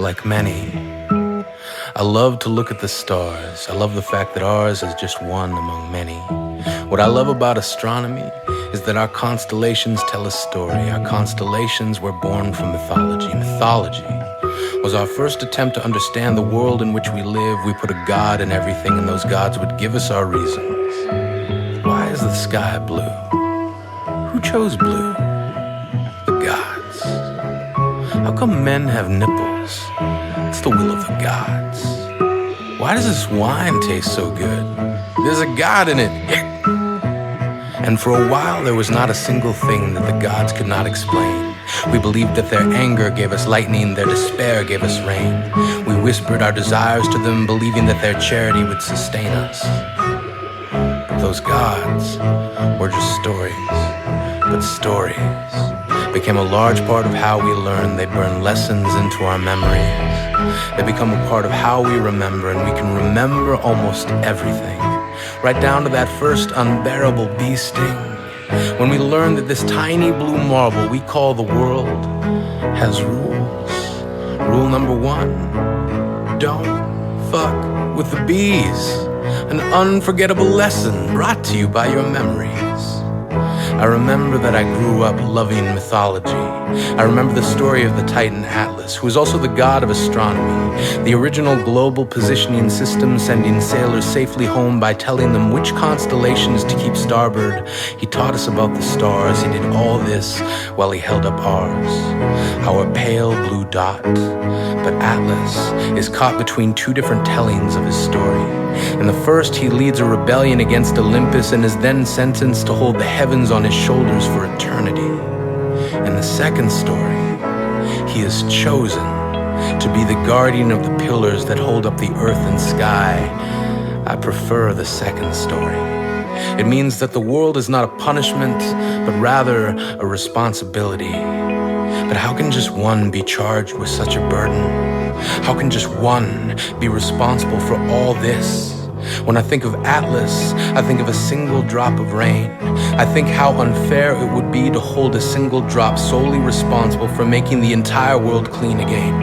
like many. I love to look at the stars. I love the fact that ours is just one among many. What I love about astronomy is that our constellations tell a story. Our constellations were born from mythology. Mythology was our first attempt to understand the world in which we live. We put a god in everything, and those gods would give us our reasons. Why is the sky blue? Who chose blue? The gods. How come men have nipples? It's the will of the gods. Why does this wine taste so good? There's a god in it. And for a while there was not a single thing that the gods could not explain. We believed that their anger gave us lightning, their despair gave us rain. We whispered our desires to them, believing that their charity would sustain us. But those gods were just stories. But stories became a large part of how we learn. They burn lessons into our memories. They become a part of how we remember, and we can remember almost everything, right down to that first unbearable bee sting, when we learn that this tiny blue marble we call the world has rules. Rule number 1, don't fuck with the bees. An unforgettable lesson brought to you by your memories. I remember that I grew up loving mythology. I remember the story of the Titan Atlas, who is also the god of astronomy, the original global positioning system, sending sailors safely home by telling them which constellations to keep starboard. He taught us about the stars. He did all this while he held up ours, our pale blue dot. But Atlas is caught between two different tellings of his story. In the first, he leads a rebellion against Olympus and is then sentenced to hold the heavens on his shoulders for eternity. In the second story, he is chosen to be the guardian of the pillars that hold up the earth and sky. I prefer the second story. It means that the world is not a punishment, but rather a responsibility. But how can just one be charged with such a burden? How can just one be responsible for all this? When I think of Atlas, I think of a single drop of rain. I think how unfair it would be to hold a single drop solely responsible for making the entire world clean again.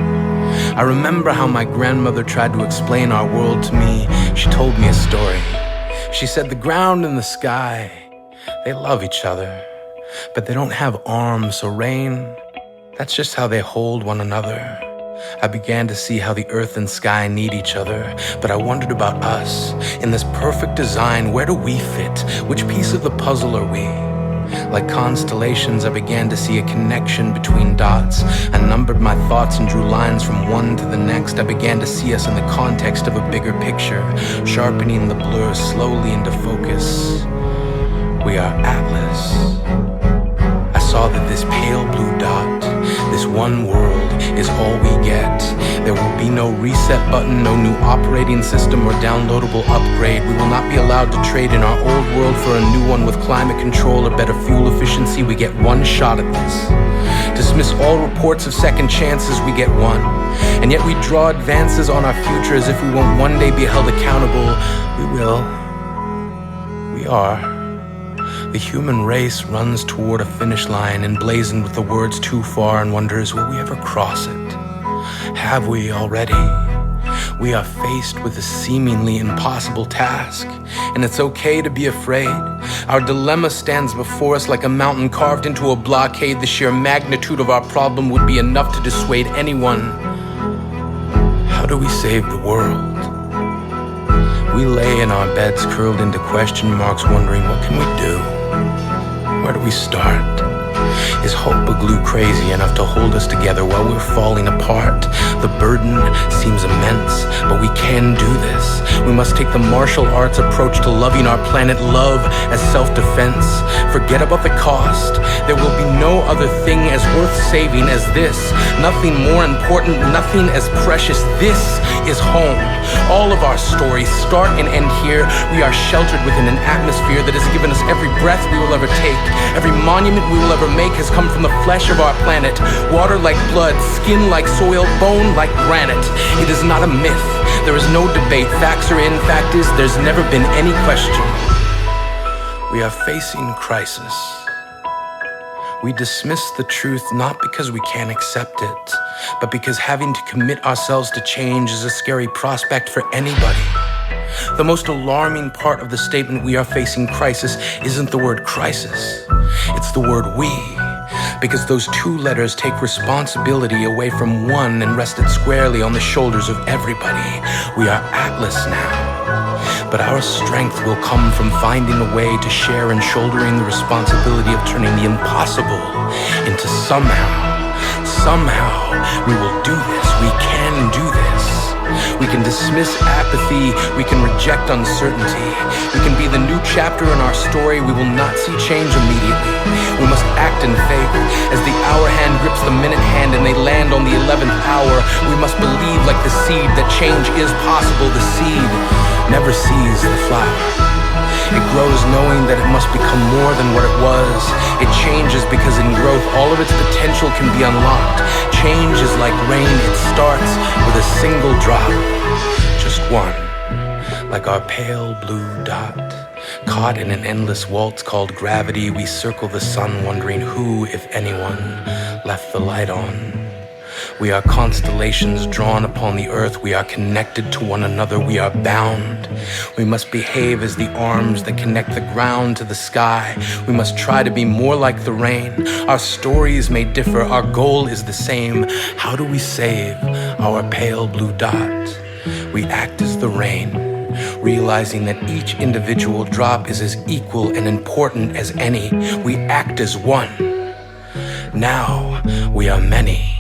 I remember how my grandmother tried to explain our world to me. She told me a story. She said the ground and the sky, they love each other, but they don't have arms, so rain, that's just how they hold one another. I began to see how the earth and sky need each other, but I wondered about us. In this perfect design, where do we fit? Which piece of the puzzle are we? Like constellations, I began to see a connection between dots. I numbered my thoughts and drew lines from one to the next. I began to see us in the context of a bigger picture, sharpening the blur slowly into focus. We are Atlas. I saw that this pale blue dot, this one world, is all we get. There will be no reset button, no new operating system or downloadable upgrade. We will not be allowed to trade in our old world for a new one with climate control or better fuel efficiency. We get one shot at this. Dismiss all reports of second chances, we get one. And yet we draw advances on our future as if we won't one day be held accountable. We will. We are. The human race runs toward a finish line emblazoned with the words too far and wonders, will we ever cross it? Have we already? We are faced with a seemingly impossible task, and it's okay to be afraid. Our dilemma stands before us like a mountain carved into a blockade. The sheer magnitude of our problem would be enough to dissuade anyone. How do we save the world? We lay in our beds curled into question marks, wondering what can we do? Where do we start? Is hope a glue crazy enough to hold us together while we're falling apart? The burden seems immense, but we can do this. We must take the martial arts approach to loving our planet, love as self-defense. Forget about the cost. There will be no other thing as worth saving as this. Nothing more important, nothing as precious. This is home. All of our stories start and end here. We are sheltered within an atmosphere that has given us every breath we will ever take. Every monument we will ever make has come from the flesh of our planet. Water like blood, skin like soil, bone like granite. It is not a myth. There is no debate. Facts are in. Fact is, there's never been any question. We are facing crisis. We dismiss the truth not because we can't accept it, but because having to commit ourselves to change is a scary prospect for anybody. The most alarming part of the statement "we are facing crisis" isn't the word crisis, it's the word "we," because those two letters take responsibility away from one and rest it squarely on the shoulders of everybody. We are Atlas now. But our strength will come from finding a way to share and shouldering the responsibility of turning the impossible into somehow we will do this. We can do this. We can dismiss apathy. We can reject uncertainty. We can be the new chapter in our story. We will not see change immediately. We must act in faith. As the hour hand grips the minute hand and they land on the 11th hour, we must believe like the seed that change is possible. The seed never sees the flower. It grows knowing that it must become more than what it was. It changes because in growth, all of its potential can be unlocked. Change is like rain. It starts with a single drop. Just one. Like our pale blue dot. Caught in an endless waltz called gravity, we circle the sun wondering who, if anyone, left the light on. We are constellations drawn upon the earth. We are connected to one another. We are bound. We must behave as the arms that connect the ground to the sky. We must try to be more like the rain. Our stories may differ. Our goal is the same. How do we save our pale blue dot? We act as the rain, realizing that each individual drop is as equal and important as any. We act as one. Now we are many.